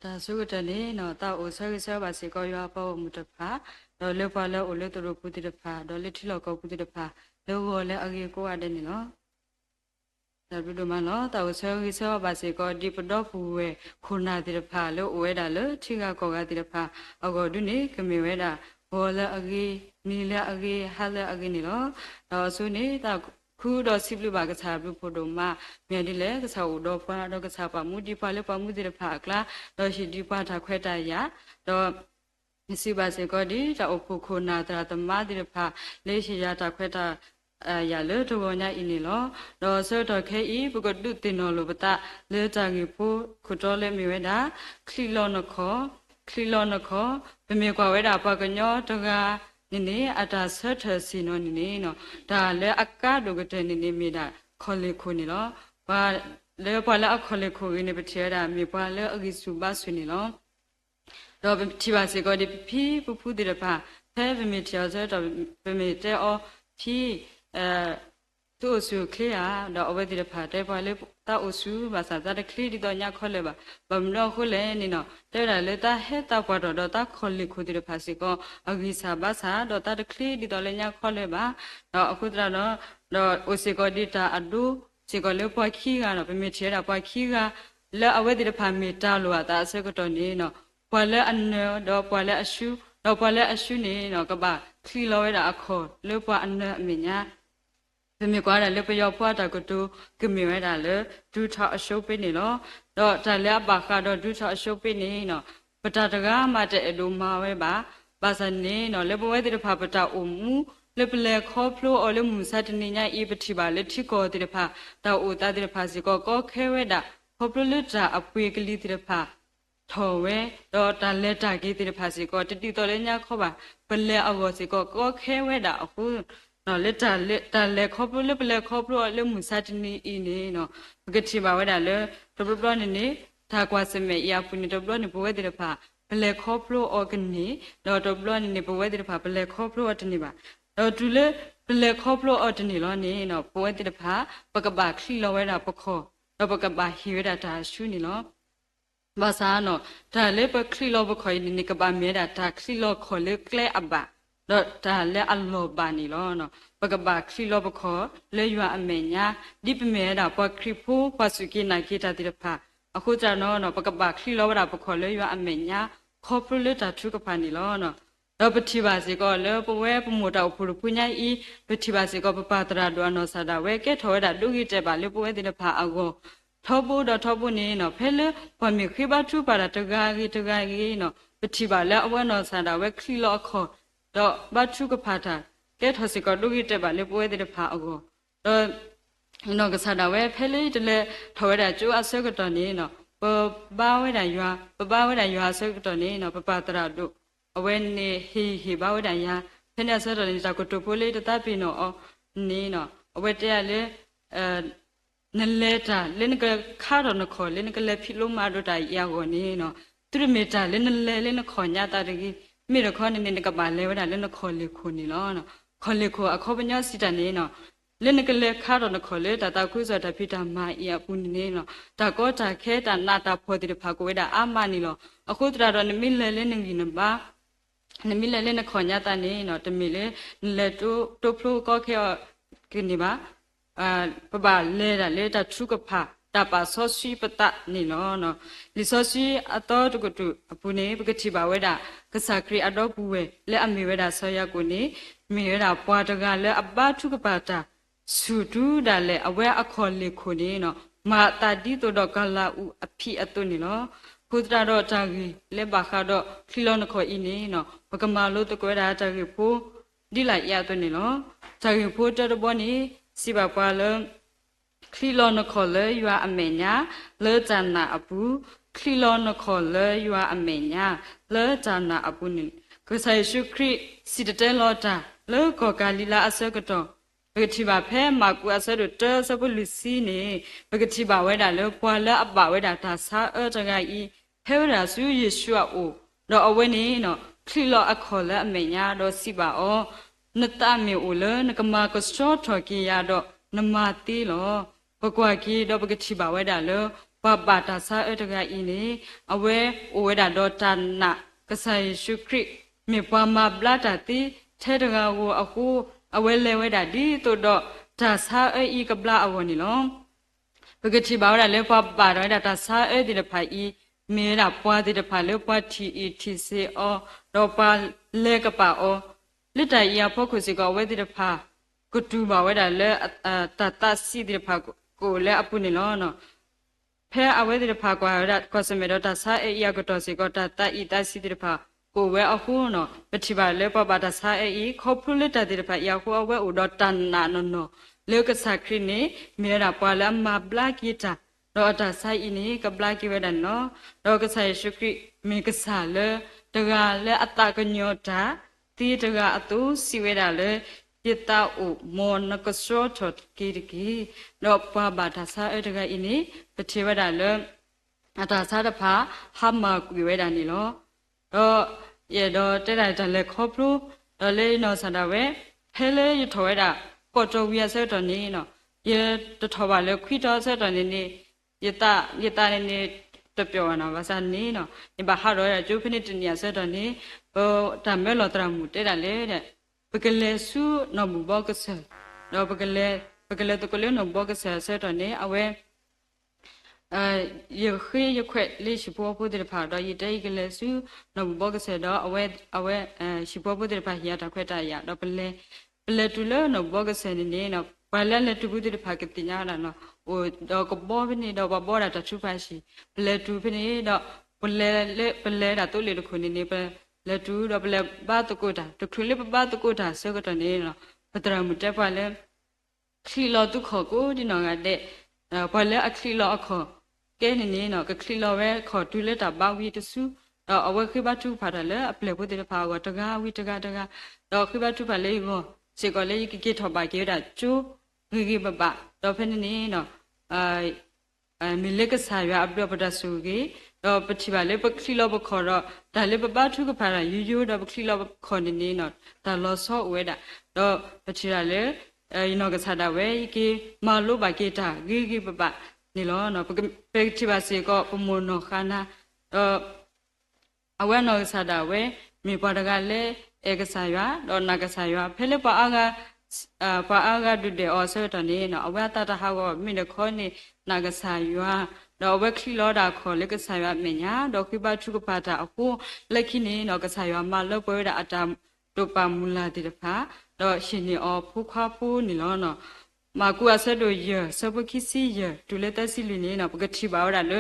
Da sugutani no ta usagi sabasi ko yo pa mutapa do le pa le ole to ro puti de pa do le thilo ko puti de pa le wo le agi ko ade ni no da bi do ma no ta usagi sabasi ko di pdo pu we khuna di de pa le we da le thi ga ko ga di de pa ago du ni kemi we da wo le agi ni le agi ha le agi ni no do su ni taခုတော့စိပလူပါကစားဘူးဖို့တော့မမြန်ဒီလေကစားတော့ပါတော့ကစားပါမူဒီပါလေပါမူဒီဖာကလာတော့ရှိဒီပါတာခွဲတရတော့စိပါစေကောဒီတော့ဖို့ခုနာတရာတမဒီဖာလေးရှိရတာခွဲတာရလေတော့ညာအင်းလောတော့ဆောတော့ခဲဤဘကဒုတင်နော်လို့ပတာလေတာကြီးဖို့ခုတော့လေမြဝဲတာခလီလောနခောပမေကွာဝဲတာပကညောတကားနေအတာဆက်ထစီနော်နေနော်ဒါလဲအကားတို့ကတဲ့နေမိတာခေါ်လေခုနေလောဘာလဲပါလဲအခေါ်လေခုနေပတိရတာမြေပါလဲအကိစုပါဆွနေလောတော့တိပါစေကောဒီဖီပူဖူဒီရပါဖဲဗမေတျောဆိုတော့ဗမေတဲအောဖီသူ့စုခလျာတော့အဝဲဒီရပါတဲပါလေတာအစုဘာသာတဲ့ခလီဒီတော့ညခေါ်လေပါဗမလို့ခုလဲနေနော်တဲရလေတာဟဲတာကွာတော့တာခေါ်လေခုဒီရပါစေကောအဂိစာဘာသာတော့တာခလီဒီတော့လေညခေါ်လေပါတော့အခုတရတော့အစီကောဒီတာအဒူစီကောလေပွားခီကတော့ဗမေတျေတာပွားခီကလဲအဝဲဒီရပါမေတာလို့တာအစကတော့နေနော်ပွာလဲအနောတော့ပွာလဲအရှုတော့ပွာလဲအရှုနေနော်ကပါခလီလောရတာအခေါ်လေပွာအနောအမြညာဗမေကွာတယ်လေပယောပွားတာကတူကမြင်ရတာလေဒူထအရှုပ်ပေးနေလို့တော့ဒါလည်းပါကတော့ဒူထအရှုပ်ပေးနေနော်ပတတကားမှတဲ့အလိုမှာပဲပါစနေနော်လေပဝဲတဲ့ဖာပတအုံမူလေပလေခေါဖလိုအလမှုစတနေညာဤပတိပါလေထိကောတဲ့ဖာတောအိုတာတဲ့ဖာစီကောခဲဝဲတာခေါပလူတာအပွေကလေးတဲ့ဖာထော်ဝဲတော့တလက်တာကြီးတဲ့ဖာစီကောတတိတော်လဲညာခေါ်ပါပလေအောစီကောခဲဝဲတာအခုနော်လက်တာလက်ခေါပလူပလေခေါပလိုအလမှုစတနေဤနေနော်ပကတိပါဝဲတာလေတပပနေဒါကွာစမေရပုန်တပနေဘဝတဲ့ဖာဘလက်ခေါပလိုအော်ဂနီတော့တပနေဘဝတဲ့ဖာဘလက်ခေါပလိုအတနေပါတော့သူလေဘလက်ခေါပလိုအတနေလောနေနော်ဘဝတဲ့ဖာပကပါခီလောဝဲတာပခောတော့ပကပါဟီဝဲတာဒါရှုနေလောဘာသာနော်ဒါလေပခီလောပခောနေကပါမဲတာဒါခီလောခေါ်လေကလဲအဘတော့ဒါလေအလောပါနေလောနော်ပကပါခီလောပခောလေရွာအမေညာဒီပမဲတာပခရီဖိုးပစုကိနာကိတာတဲ့ဖာအခုကျနော်ပကပါခီလောဝတာပခောလေရွာအမေညာခေါပလူတာထုကဖာနေလောနော်တော့ပတိပါစေကောလေပဝဲပမိုတာဖူပညာဤပတိပါစေကောပပတရာဒွနောဆာတာဝဲကဲထောတာဒုခိတဲ့ပါလေပဝဲတဲ့ဖာအကောထောဖို့နေနော်ဖဲလေပမေခိဘထုပါတာတကာကြီးနော်ပတိပါလေအဝဲနောဆာတာဝဲခီလောခောတော့ဘထုကဖာတာကဲထောစေကောဒုခိတဲ့ပါလေပဝဲတဲ့ဖာအကောတော့နော်ကစားတာဝဲဖဲလေတလေထောရတာကျိုးအစကတော့နေနော်ပဘာဝဲတာရွာစကတော့နေနော်ပပတရာတို့အဝဲနေဟီဘာဝဲတာရဖဲနေစတော့နေတာကိုတူပိုးလေးတတပြီနော်နေနော်အဝဲတဲ့လေနလဲတာလင်းကခါတော့နခေါ်လင်းကလည်းဖြစ်လို့မတော့တာရကိုနေနော်သူရမေတာလင်းလဲခေါ်ညတာတကြီးမိရခေါ်နေကပါလဲဝဲတာလင်းခေါ်လေခုနေနော်ခေါ်လေခုအခေါ်ပညာစီတနေနော်လင်းကလေးခါတော့နခေါ်လေတာခုစတာဖိတာမာအီအပူနေနော်တာကောတာခဲတာနာတာဖော်တိဖာကိုဝဲတာအမနီလောအခုတရာတော့နမိလဲနေနပါနမိလဲနခေါ်ညတာနေနော်တမီလဲလက်တိုဖလိုကောခဲကိနေပါပပလဲတာထုကဖာတပါဆောစီပတနေနော်လီဆောစီအတော်တကတူအပူနေပကတိပါဝဲတာကစားခရီအတော်ပူဝဲလဲအမေဝဲတာဆောရကိုနေမေဝဲတာပွားတကလဲအပထုကပါတာစုဒူဒါလေအဝဲအခေါ်လေခုနေနော်မာတာဒီတိုတော့ကလာဦးအဖိအတုနေနော်ခုတရတော့တာကြီးလေဘာခါတော့ခီလောနခေါ်အင်းနေနော်ပကမာလို့တကွဲတာတာကြီးဖိုးဒီလိုက်ရတုနေနော်တာကြီးဖိုးတတော့ဘောနေစီပါပွားလုံးခီလောနခေါ်လေရွာအမေညာလေဇာနာအပူခီလောနခေါ်လေရွာအမေညာလေဇာနာအပူနေကိုဆိုင်ရှုခရီစီတတဲလောတာလေကောကာလီလာအစကတော့ပကတိပါဖဲမာကူအဆရတဆပလူစီနေပကတိပါဝဲတာလေပွာလဲအပဝဲတာဒါစာတကဤဟဲဝရာစုယေရှုအိုတော့အဝဲနေနော်ခလီလောအခေါ်လဲအမေညာတော့စီပါအောနတမေအိုလေနကမာကစချောထော်ကီရတော့နမတိလောပကွာကီတော့ပကတိပါဝဲတာလေပ ba ta sa daga ini awe owe da do ta na kasai shukri me pa ma bla ta ti the daga wo aku awe le we da di to do ta sa I ka bla awoni lo Pagati bara le pa bara da ta sa di da pa I me da pwa di da pa le pa ti ti se o do pa le ka pa o le ta ya pho khu si ko we di da pa ku tu ba we da le ta ta si di da pa ko le apu ni lo no phe awe di da pa kwa da ko se me do ta sa ya ko to si ko ta ta I ta si di da paကိုဝဲအခုနော်ပတိပါလေပပတာစာအေခေါဖုလက်တတဲ့ဖယာကိုဝဲဥဒတန်နာနော်လေကစခရီနေမြေရာပွာလမဘလာကီတာတော့တာဆိုင်အင်းကဘလာကီဝဲဒနော်တော့ကဆိုင်ရှုခရီမေကစားလေတကလေအတကညောတာတီတကအတူစီဝဲတာလေပြတာဥမောနကစောထကီကီတော့ပပတာစာအေတကအင်းပတိဝဲတာလေအတာစားတဖာဟာမကွေဝဲတာနေလောတော့ရတော့တဲ့တဲ့လေခေါပလို့တော့လေနော်ဆန္ဒဝဲဖဲလေရထော်ရတာပေါ်တော်ဝီရဆက်တော်နေနော်ရတထော်ပါလေခွီတော်ဆက်တော်နေနေရတာနေတပြောနော်ဘာသာနေနော်ဒီဘာဟာတော့ရကျုပ်ဖိနေတနေဆက်တော်နေဟိုတမဲလောတရမှုတဲ့တာလေတဲ့ပကလေစုနော်ဘူဘောကဆယ်တော့ပကလေတကလေနော်ဘောကဆယ်ဆက်တော်နေအဝဲရခေရခွက်လေးရှိပေါ်ဖို့တဲ့ဖာတော့ရတဲ့ကလေးစုနော်ဘောကဆယ်တော့အဝဲရှိပေါ်ဖို့တဲ့ဖာရတာခွက်တာရတော့ပလဲတူလို့နော်ဘောကဆယ်နေနော်ဘာလဲလက်တူဘူးတဲ့ဖာကတင်ရတာနော်ဟိုတော့ကဘောဖိနေတော့ဘောတာတချူဖာရှိပလဲတူဖိနေတော့ပလဲတာတို့လေခုနေပလဲတူတော့ပလဲဘာတကိုတာတခုလေးဘာတကိုတာဆောကတော့နေနော်ပတရမှုတက်ပါလဲခီလောတုခေါ်ကိုဒီနော်ကတဲ့ဘာလဲအခီလောအခကဲနေနော်ကခီလောပဲခေါ်တူလက်တာဘာဝီတဆူအဝခိဘတူဖာတယ်လေအပလေဖို့တဲ့ဖာကတကားဝီတကားတော့ခိဘတူဖာလေးကိုစေကလေးကိထောပါကေတာကျူဂိဘဘတော့ဖနေနေနော်မီလက်ကဆာရအပပဒဆူကေတော့ပတိပါလေပခီလောဘခေါ်တော့ဒါလေပပထုကဖာရယူတော့ပခီလောခေါ်နေနော်ဒါလောဆောဝဲတာတော့ပတိရလေနော်ကစားတာဝဲကေမလို့ပါကေတာဂိဘဘနေလောနော်ပတိပါစေကပမုနောခနာအဝဲနော်ကစားတာဝဲမြေပေါ်တကလည်းဧကဆာယတော့နာကဆာယဖဲလေပါအားကဒုတဲ့အော်ဆောတနေနော်အဝဲတတဟာကမိနခေါနေနာကဆာယတော့ဝဲခီလောတာခေါ်လေကဆာယမညာတော့ခိပထုကပါတာအခုလက်ခိနေနော်ကဆာယမလောက်ပွဲတာအတာတို့ပါမူလာတိတဖာတော့ရှင်နေအော်ဖူခါဖူနေလောနော်မာကူအဆက်တို့ရစပုခိစီရဒူလက်တစီလူနေနော်ပကတိပါဝရလေ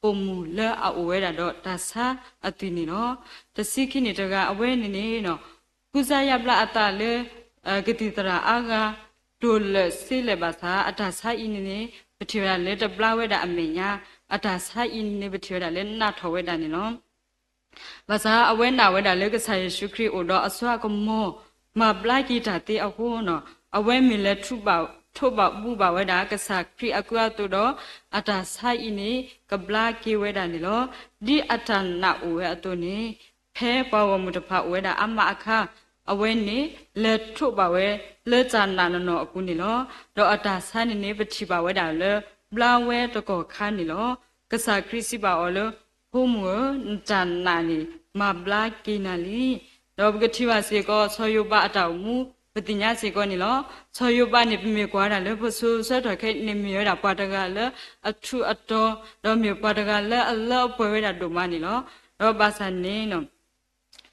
ပုံမူလဲအဝဲတာတော့ဒါဆာအတိနေနော်တစီခိနေတကအဝဲနေနော်ကုဇာယပလာအတာလေကတိတရာအာဂါဒိုလစီလေဘာသာအတာဆာအင်းနေပတိရလေတပလာဝဲတာအမေညာအတာဆာအင်းနေပတိရလေနာထောဝဲတာနေနော်ဘာသာအဝဲနာဝဲတာလေကဆာယေရှုခရစ်အိုတော့အစွာကမောမပလာကီတာတေအခုနော်အဝဲမီလေထုပါထိုဘဘူဘဝဒါကစားခရီအကွာတူတော့အတာဆိုင်နေကဘလာကေဝဲတာနေလို့ဒီအတနာဝဲအတူနေဖဲပဝမှုတဖဝဲတာအမအခါအဝဲနေလက်ထုတ်ပါဝဲလက်ချာနာနော်အခုနေလို့တော့အတာဆိုင်နေပတိပါဝဲတာလေဘလာဝဲတကောခါနေလို့ကစားခရီစီပါအော်လို့ဟိုမွချာနာနေမဘလာကေနာလီတော့ကတိဝစေကောဆောယုပအတောက်မူပတိညာစေကောနေလောဆောယုပနေပြမေကွာတာလေဖဆူဆက်တော်ခဲနေမြေတာပါတကလေအထူအတော်တော့မြေပါတကလေအလောပွဲဝဲတာဒုမနေလောတော့ပါစနေနော်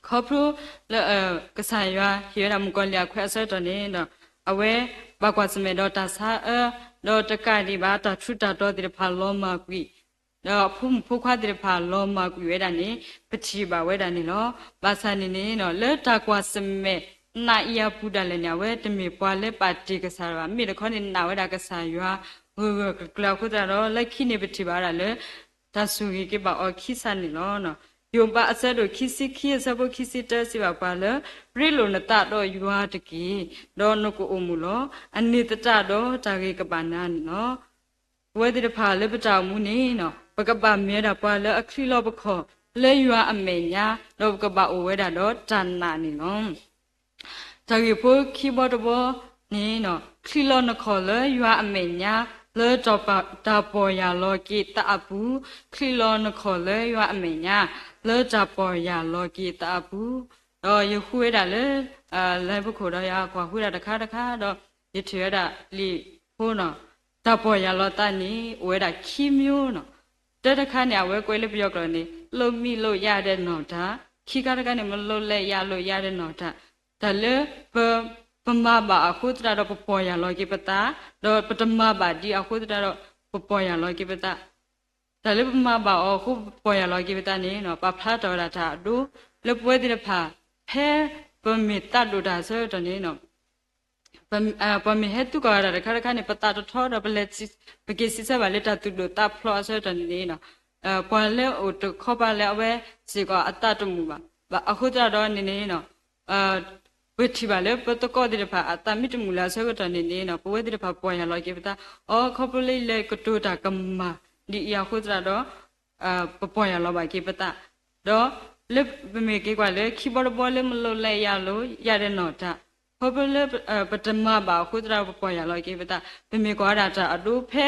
ခေါပရိုကဆာယဟီရမကောလျာခွဲဆက်တော်နေတော့အဝဲဘကွာစမေတော့တာဆာတော့တကတိပါတာထူတာတော့ဒီဖာလောမကွီတော့ဖုခွားတဲ့ဖာလောမကွီဝဲတာနေပတိပါဝဲတာနေလောပါစနေနေနော်လေတာကွာစမေနာယပူဒလည်းညဝဲတမေပွာလဲပါတီကစားရမိတခေါနေနာဝဲတာကစားရွာဟိုကလောက်ခုတော့လက်ခိနေပတိပါရလေဒါဆူကြီးကပါအခိစနေလောနော်ယုံပါအဆက်တို့ခိစီခိစဘခိစီတစီပါလေရိလိုနတတော့ရွာတကီတော့နကိုအမှုလောအနိတတတော့တာကေကပါနာနော်ဝဲတဲ့ဖာလေပတောင်မူနေနော်ပကပမဲတာပါလေအခီလောပခောလေရွာအမေညာတော့ကပါအိုဝဲတာတော့တန်နာနေနော်자기 보 키보드 보 니노 클로 너콜러 유아 아메냐 le da boya logi ta abu klilo no khole yo amenya le da boya logi ta abu do yu khwe da le le bu kho do ya kwa khwe da takha do yu thwe da li ho no da boya lo ta ni we da khi myo no da takha ne we kwe le pyo ko ni lo mi lo ya de no da khi ka takha ne mo lo le ya de no da da leပမဘာအခုတရတော့ပပေါ်ရလောကိပတာတော့ပထမဘာဒီအခုတရတော့ပပေါ်ရလောကိပတာဒါလည်းပမဘာအခုပေါ်ရလောကိပတာနေနော်ပဖလာတော်တာတာဒုလပွဲတိဖာဖဲပမေတတ်လို့ဒါဆိုတော့နေနော်ပမေဟတုကရတဲ့ခါခါနေပတာတော့ထောတော့ပလက်စစ်ပကိစစ်စပါလက်တတ်လို့တာဖလောဆိုတော့နေနော်ပေါ်လေဟိုတခေါ်ပါလေအဝဲစီကအတတ်တမှုပါအခုတရတော့နေနော်ဝိထိပါလေပတကောတိဖာအတမိတမူလာဆောကတနေနေနော်ပဝေတိဖာပေါ်ရလောကေပတာအောခေါပလိလေကတိုတာကမ္မာဒီရခုတရတော့ပေါ်ရလောပါကေပတာတော့လေပမေကေကွာလေခိဘောဘောလေမလို့လဲရလို့ရတဲ့နော်တာခေါပလေပတမပါခုတရပေါ်ရလောကေပတာပမေကွာတာတာအတူဖဲ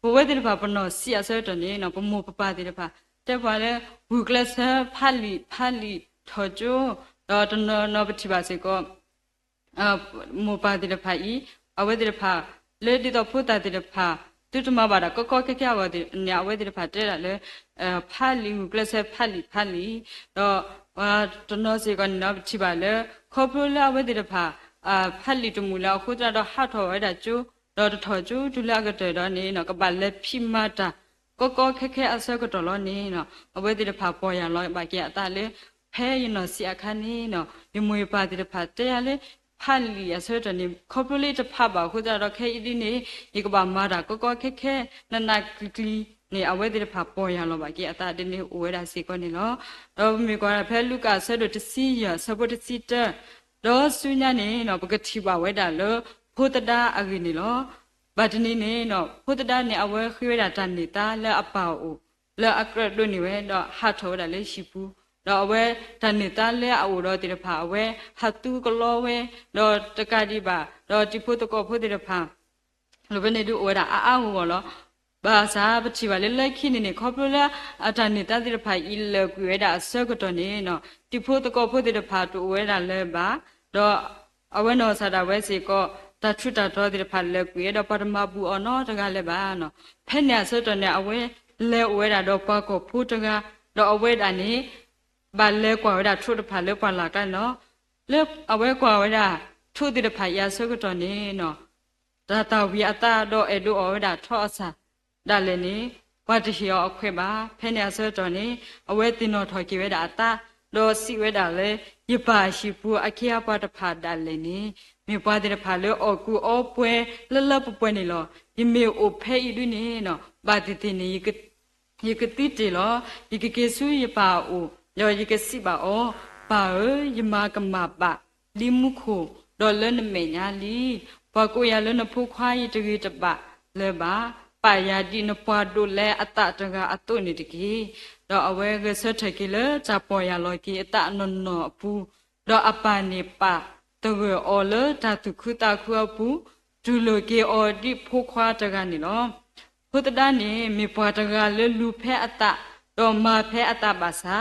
ပဝေတိဖာပနောစီအဆောတနေနော်ပမောပပတိဖာတဲ့ပါလေဝူကလဆဖာလီထောကျိုတော့တနော်ပတိပါစေကောမောပါတိဖာဤအဝေတိဖာလေတိတော့ဖုတတိဖာတုတမပါတာကောခက်ပါတိညာအဝေတိဖာတဲ့လေဖာလီကလဆဖာလီတော့တနော်စေကောနော်ပတိပါလေခေါပလိုအဝေတိဖာဖာလီတမူလာခုတော့ဟာထောဝဲတာကျိုတော့ထောကျိုဒူလာကတဲ့တော့နေနော်ကပါလေဖိမတာကောခက်အဆောကတော့လောနေနော်အဝေတိဖာပေါ်ရလောပါကြီးအတာလေဖဲရင်တော့စီအခါနေနော်ဒီမွေပါတိဖာတရားလေဖာလီအဆွဲတနေခေါပလေးတဖာပါခုကြတော့ခဲဤဒီနေဒီကဘာမာတာကောခက်နနကလီနေအဝဲတိဖာပေါ်ရလောပါကြီးအတာဒီနေဝဲတာစီကောနေလောတော့မိကွာဖဲလူကဆွဲတော့တစီရဆပ်တစီတတော့ဆွညနေနော်ပကတိပါဝဲတာလောဖို့တတာအကိနေလောဘာတနေနေနော်ဖို့တတာနေအဝဲခွေးတာတနေတာလဲအပါအိုလဲအကရတို့နေဝဲတော့ဟာထောတာလဲရှိဘူးတော့ဝဲတနေတာလဲအိုတော့တိဖာဝဲဟတူကလောဝဲတော့တကတိပါတော့တိဖို့တကောဖို့တိဖာလိုပဲနေတူဝဲတာအာဟောလောဘာသာပတိပါလဲလဲခိနေခေါပလာအတနေတာတိဖာဤလဲကွေတာဆောကတော့နေနော်တိဖို့တကောဖို့တိဖာတူဝဲတာလဲပါတော့အဝဲနော်ဆာတာဝဲစီကောတထွတ်တော်တိဖာလဲကွေတော့ပထမဘူးအော်နော်တကလဲပါနော်ဖဲ့နေဆောတော့နေအဝဲလဲဝဲတာတော့ပါကောဖို့တကတော့အဝဲတာနေဘာလဲကွာဝဲတာထုတဖာလဲပါလာကန်နော်လဲအဝဲကွာဝဲတာထုတိတဖာရဆုကတော့နေနော်ဒါတာဝီအတာတော့အဲ့တို့ဝဲတာထောအစာဒါလည်းနေဘာတရှိရောအခွဲပါဖဲနေဆုတော့နေအဝဲတင်တော်ထော်ကြဝဲတာအတာတော့စီဝဲတာလဲရပါရှိပူအခိယပါတဖာဒါလည်းနေမြေပွားတဲ့ဖာလဲအော်ကူအော်ပွဲလပွဲနေလောဒီမေအိုဖဲဤတွနေနော်ဘာတိတင်နေယကတိတေလောယကကေဆူရပါအိုယောယကစီပါအောပါယမကမပါလီမုခိုဒေါ်လနမေညာလီဘကိုရလနဖုခွားရတကြီးတပလဲပါပါယာဒီနပွားတို့လဲအတတကအတုနေတကြီးတော့အဝဲကဆတ်ထကီလဲဇာပေါ်ရလောကီအတနနောဘူးတော့အပနေပါတဝေအော်လဓာတုခုတာခုအပူဒူလိုကေအော်ဒီဖုခွားတကနေနော်ဖုတဒနေမေပွားတကလဲလူဖဲအတတော့မဖဲအတပါစာ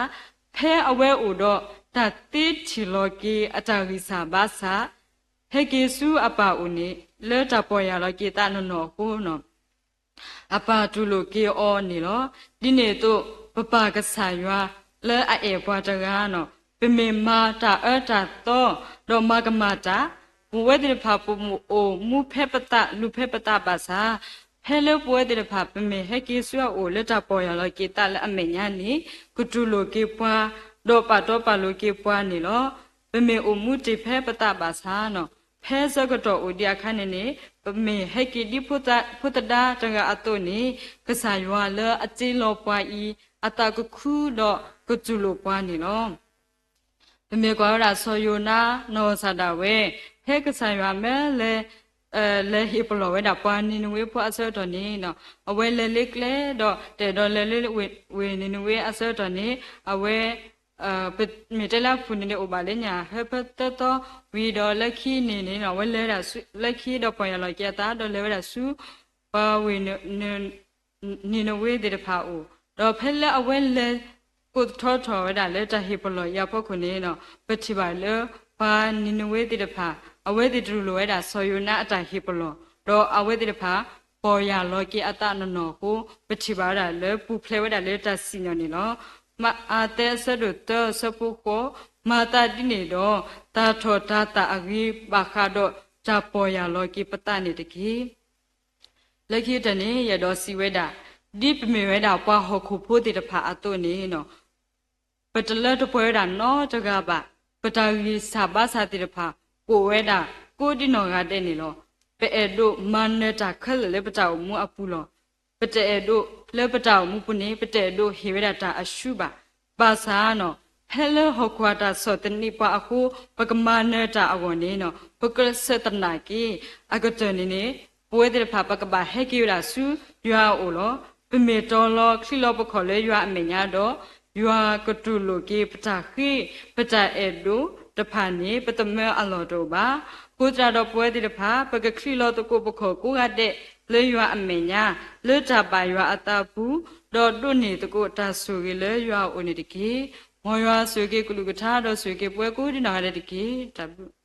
ဖဲအဝဲအိုတော့တတိချီလောကေအတာဝိစာဘာစာဟေကေစုအပါဦးနေလဲတပေါ်ရလောကေတနနောကိုနော်အပါတူလိုကေအောနေလောဒီနေတော့ပပကဆာရွာလဲအေပွားတကားနော်ပမေမာတာအတာတော့မကမတာဘဝတိဖာပမှုအိုမူဖဲပတလူဖဲပတပါစာဖဲလို့ပွဲတဲ့ဖာပမေဟကေဆွအိုလက်တပေါ်ရလောကေတလည်းအမေညာနေကုတူလိုကေပွားတော့ပါလိုကေပွားနေလောပမေအိုမူတိဖဲပတပါစာနော်ဖဲစကတော့အိုဒီအခါနေပမေဟကေဒီဖုတဒါတကအတုနေကဆာရွာလအကျင်းလောပွားဤအတကခုတော့ကုတူလိုပွားနေလောပမေကွာရဆောယနာနောဆာဒဝဲဟဲကဆာရွာမဲလေလဲဟိပလောဝဲတာပွားနေနဝဲဖွာအဆောတော်နေနော်အဝဲလဲလေးကလဲတော့တဲ့တော့လဲလေးဝဲနေနဝဲအဆောတော်နေအဝဲမြေတလာဖုန်နေဥပါလေညာဟပတတော်ဝီတော်လက်ခီနေနေနော်ဝဲလဲတာလက်ခီတော့ပေါ်ရလောကျတာတော့လဲဝဲတာစု ပါဝေနိနဝေတိတဖာအိုတော့ဖဲလက်အဝဲလဲကိုထောထောဒါလဲတဟိပလောရဖို့ခုနေနော်ပတိပါလေပါနိနဝေတိတဖာအဝဲတိတူလိုဝဲတာဆောယုနာအတဟိပလောတော့အဝဲတိတဖာပေါ်ရလောကေအတနနောကိုပတိပါဒါလဲပူဖလဲဝဲတာလဲတစီနော်နေလောမအာတဲဆဒုတဆပုကိုမာတာတိနေတော့တာထောတာတာအဂိပါခါတော့ဂျာပေါ်ရလောကေပတနေတကေလက်ခိတနေရတော့စီဝဲတာဒီပမေဝဲတာပွားဟခုဖို့တိတဖာအတုနေနော်ပတလတ်ပွဲတာနော်တကပါပတာကြီးစာပါစာတိတဖာကိုဝဲတာကိုတိနော်ကတဲ့နေလောပဲ့တို့မန်နေတာခက်လေပတောက်မှုအပူလောပတဲ့တို့လေပတောက်မှုပုနေပတဲ့တို့ဟေဝဲတာအရှုပါပါစာနော်ဟဲလဟခွာတာစောတနိပါအခုပကမနေတာအဝန်နေနော်ပကရစတနာကီအကတနေနေပွဲတဲ့ဖာပကပါဟဲကီရာစုရွာအိုလောပမေတော်လောခီလောပခေါ်လေရွာအမေညာတော့ရွာကတူလိုကေပတာခိပတာအဲဒိုတဖာနေပတမဲအလောတော့ပါကိုကြတော့ပွဲတဲ့ဖာပကခီလောတကိုပခေါ်ကိုကတဲ့လေရွာအမေညာလွတ်တာပါရွာအတာဘူးတော့တွနေတကိုတာဆူကေလေရွာအိုနေတကေမောရွာဆွေကေကုလူကထားတော့ဆွေကေပွဲကိုဒီနာရတဲ့တကေတဘူး